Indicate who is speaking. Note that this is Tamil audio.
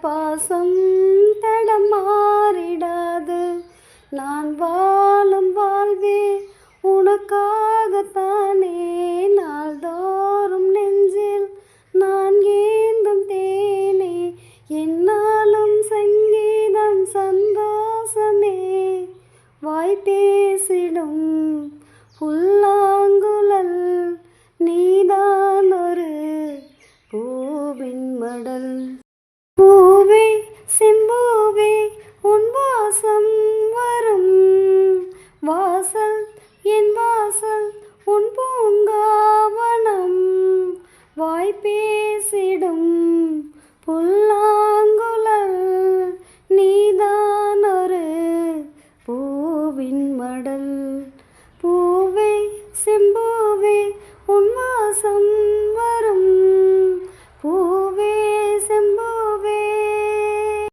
Speaker 1: பாசம் தடம் மாறிடாது. நான் வாழும் வாழ்வே உனக்காகத்தானே. நாள்தோறும் நெஞ்சில் நான் ஏந்தும் தேனே. என்னாலும் சங்கீதம் சந்தோஷமே. வாய் பேசிடும் புல்லாங்குழல் நீதான் ஒரு பூவின் மடல். பூவே செம்பூவே உன் வாசம் வரும் வாசல் என் வாசல் உன் பூங்காவனம். வாய் பேசிடும் புல்லாங்குழல் நீதான் ஒரு பூவின் மடல். பூவே செம்பூவே உன் வாசம்